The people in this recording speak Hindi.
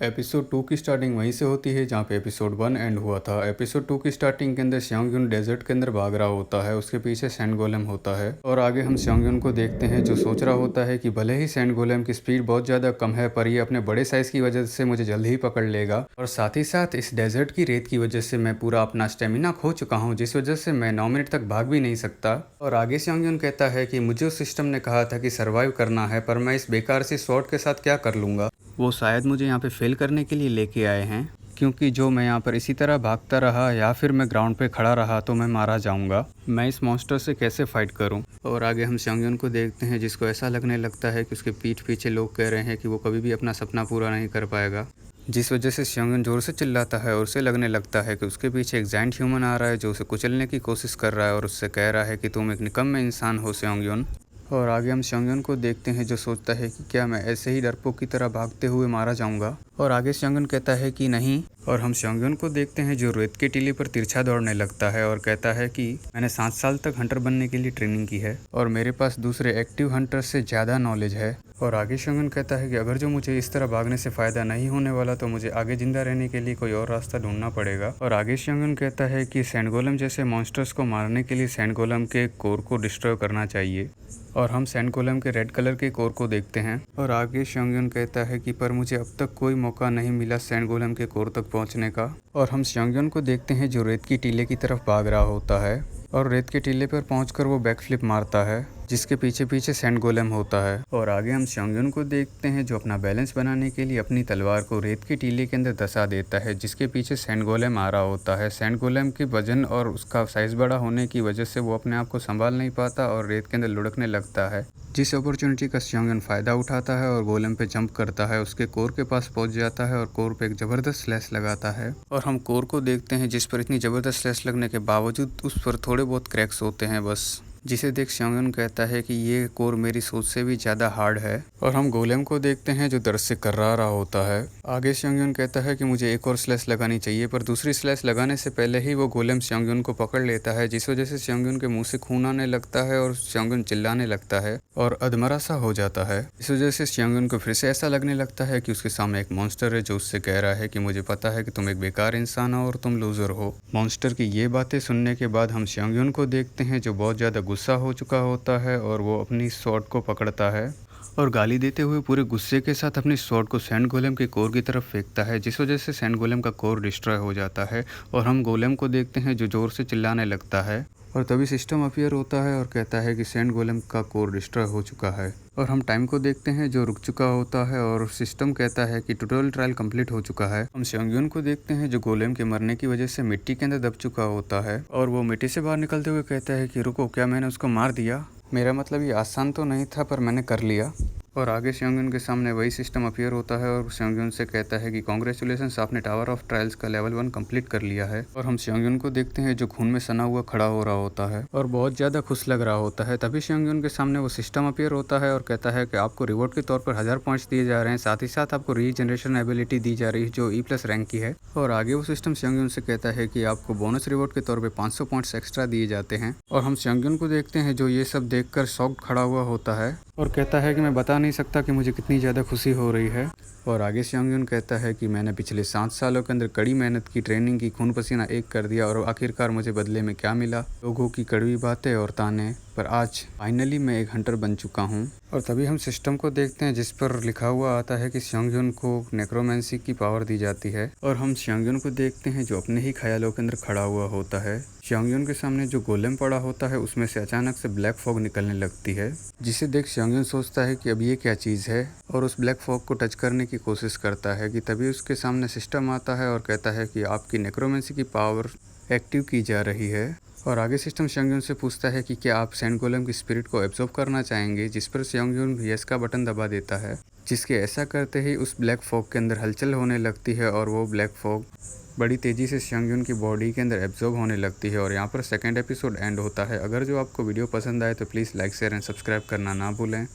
एपिसोड 2 की स्टार्टिंग वहीं से होती है जहाँ पे एपिसोड 1 एंड हुआ था। एपिसोड 2 की स्टार्टिंग के अंदर स्योंग-यून डेजर्ट के अंदर भाग रहा होता है, उसके पीछे सैंड गोलेम होता है और आगे हम स्योंग-यून को देखते हैं जो सोच रहा होता है कि भले ही सैंड गोलेम की स्पीड बहुत ज़्यादा कम है पर ये अपने बड़े साइज़ की वजह से मुझे जल्द ही पकड़ लेगा और साथ ही साथ इस डेजर्ट की रेत की वजह से मैं पूरा अपना स्टेमिना खो चुका हूँ, जिस वजह से मैं 9 मिनट तक भाग भी नहीं सकता। और आगे स्योंग-यून कहता है कि मुझे उस सिस्टम ने कहा था कि सर्वाइव करना है, पर मैं इस बेकार से स्वॉर्ड के साथ क्या कर लूँगा। वो शायद मुझे यहाँ पे फेल करने के लिए लेके आए हैं, क्योंकि जो मैं यहाँ पर इसी तरह भागता रहा या फिर मैं ग्राउंड पे खड़ा रहा तो मैं मारा जाऊँगा। मैं इस मॉन्स्टर से कैसे फाइट करूँ। और आगे हम स्योंग-यून को देखते हैं जिसको ऐसा लगने लगता है कि उसके पीठ पीछे लोग कह रहे हैं कि वो कभी भी अपना सपना पूरा नहीं कर पाएगा, जिस वजह से स्योंग-यून ज़ोर से चिल्लाता है और उसे लगने लगता है कि उसके पीछे एक जायंट ह्यूमन आ रहा है जो उसे कुचलने की कोशिश कर रहा है और उससे कह रहा है कि तुम एक निकम्मे इंसान हो स्योंग-यून। और आगे हम स्योंग-यून को देखते हैं जो सोचता है कि क्या मैं ऐसे ही डरपोक की तरह भागते हुए मारा जाऊंगा। और आगे स्योंग-यून कहता है कि नहीं। और हम स्योंग-यून को देखते हैं जो रेत के टीले पर तिरछा दौड़ने लगता है और कहता है कि मैंने 7 साल तक हंटर बनने के लिए ट्रेनिंग की है और मेरे पास दूसरे एक्टिव हंटर से ज़्यादा नॉलेज है। और आगे स्योंग-यून कहता है कि अगर जो मुझे इस तरह भागने से फ़ायदा नहीं होने वाला तो मुझे आगे ज़िंदा रहने के लिए कोई और रास्ता ढूंढना पड़ेगा। और आगे स्योंग-यून कहता है कि सैंड गोलेम जैसे मॉन्स्टर्स को मारने के लिए सैंड गोलेम के कोर को डिस्ट्रॉय करना चाहिए। और हम सैंड गोलेम के रेड कलर के कोर को देखते हैं। और आगे स्योंग-यून कहता है कि पर मुझे अब तक कोई मौका नहीं मिला सैंड गोलेम के कोर तक पहुंचने का। और हम स्योंग-यून को देखते हैं जो रेत की टीले की तरफ भाग रहा होता है और रेत के टीले पर पहुंचकर वो बैकफ्लिप मारता है, जिसके पीछे पीछे सैंड गोलेम होता है। और आगे हम स्योंग-यून को देखते हैं जो अपना बैलेंस बनाने के लिए अपनी तलवार को रेत के टीले के अंदर धंसा देता है, जिसके पीछे सैंड गोलेम आ रहा होता है। सैंड गोलेम के वजन और उसका साइज़ बड़ा होने की वजह से वो अपने आप को संभाल नहीं पाता और रेत के अंदर लुढ़कने लगता है, जिस अपॉर्चुनिटी का स्योंग-यून फ़ायदा उठाता है और गोलेम पे जंप करता है, उसके कोर के पास पहुंच जाता है और कोर पे एक ज़बरदस्त स्लैश लगाता है। और हम कोर को देखते हैं जिस पर इतनी ज़बरदस्त स्लैश लगने के बावजूद उस पर थोड़े बहुत क्रैक्स होते हैं बस, जिसे देख स्योंग-यून कहता है कि ये कोर मेरी सोच से भी ज़्यादा हार्ड है। और हम गोलेम को देखते हैं जो दर्द से कर्रा रहा होता है। आगे स्योंग-यून कहता है कि मुझे एक और स्लैश लगानी चाहिए, पर दूसरी स्लैश लगाने से पहले ही वो गोलेम स्योंग-यून को पकड़ लेता है, जिस वजह से स्योंग-यून के मुंह से खून आने लगता है और स्योंग-यून चिल्लाने लगता है और अधमरा सा हो जाता है। इस वजह से स्योंग-यून को फिर से ऐसा लगने लगता है कि उसके सामने एक मॉन्स्टर है जो उससे कह रहा है कि मुझे पता है कि तुम एक बेकार इंसान हो और तुम लूजर हो। मॉन्स्टर की ये बातें सुनने के बाद हम स्योंग-यून को देखते हैं जो बहुत ज़्यादा गुस्सा हो चुका होता है और वो अपनी स्वॉर्ड को पकड़ता है और गाली देते हुए पूरे गुस्से के साथ अपनी स्वॉर्ड को सैंड गोलेम के कोर की तरफ फेंकता है, जिस वजह से सैंड गोलेम का कोर डिस्ट्रॉय हो जाता है। और हम गोलेम को देखते हैं जो ज़ोर से चिल्लाने लगता है और तभी सिस्टम अपीयर होता है और कहता है कि सैंड गोलेम का कोर डिस्ट्रॉय हो चुका है। और हम टाइम को देखते हैं जो रुक चुका होता है और सिस्टम कहता है कि ट्यूटोरियल ट्रायल कंप्लीट हो चुका है। हम स्योंग-यून को देखते हैं जो गोलेम के मरने की वजह से मिट्टी के अंदर दब चुका होता है और वो मिट्टी से बाहर निकलते हुए कहता है कि रुको, क्या मैंने उसको मार दिया? मेरा मतलब ये आसान तो नहीं था पर मैंने कर लिया। और आगे स्योंग-यून के सामने वही सिस्टम अपीयर होता है और स्योंग-यून से कहता है कि कांग्रेचुलेशंस, आपने टावर ऑफ ट्रायल्स का लेवल 1 कंप्लीट कर लिया है। और हम स्योंग-यून को देखते हैं जो खून में सना हुआ खड़ा हो रहा होता है और बहुत ज़्यादा खुश लग रहा होता है। तभी स्योंग-यून के सामने वो सिस्टम अपीयर होता है और कहता है कि आपको रिवॉर्ड के तौर पर 1000 पॉइंट्स दिए जा रहे हैं, साथ ही साथ आपको रीजनरेशन एबिलिटी दी जा रही है जो E+ रैंक की है। और आगे वो सिस्टम स्योंग-यून से कहता है कि आपको बोनस रिवॉर्ड के तौर पर 500 पॉइंट्स एक्स्ट्रा दिए जाते हैं। और हम स्योंग-यून को देखते हैं जो ये सब देखकर शॉक्ड खड़ा हुआ होता है और कहता है कि मैं बता नहीं सकता कि मुझे कितनी ज़्यादा खुशी हो रही है। और आगे स्योंग-यून कहता है कि मैंने पिछले 7 सालों के अंदर कड़ी मेहनत की, ट्रेनिंग की, खून पसीना एक कर दिया और आखिरकार मुझे बदले में क्या मिला? लोगों की कड़वी बातें और ताने, पर आज फाइनली मैं एक हंटर बन चुका हूँ। और तभी हम सिस्टम को देखते हैं जिस पर लिखा हुआ आता है कि स्योंग-यून को नेक्रोमेंसी की पावर दी जाती है। और हम स्योंग-यून को देखते हैं जो अपने ही ख्यालों के अंदर खड़ा हुआ होता है। स्योंग-यून के सामने जो गोलेम पड़ा होता है उसमें से अचानक से ब्लैक फॉग निकलने लगती है, जिसे देख स्योंग-यून सोचता है कि अब ये क्या चीज़ है और उस ब्लैक फॉग को टच करने की कोशिश करता है कि तभी उसके सामने सिस्टम आता है और कहता है कि आपकी नेक्रोमेंसी की पावर एक्टिव की जा रही है। और आगे सिस्टम स्योंग-यून से पूछता है कि क्या आप सैंड गोलेम की स्पिरिट को एब्जॉर्ब करना चाहेंगे, जिस पर स्योंग-यून यस का बटन दबा देता है, जिसके ऐसा करते ही उस ब्लैक फॉग के अंदर हलचल होने लगती है और वो ब्लैक फॉग बड़ी तेज़ी से स्योंग-यून की बॉडी के अंदर एब्जॉर्ब होने लगती है। और यहाँ पर सेकंड एपिसोड एंड होता है। अगर जो आपको वीडियो पसंद आए तो please like, share and subscribe करना ना भूलें।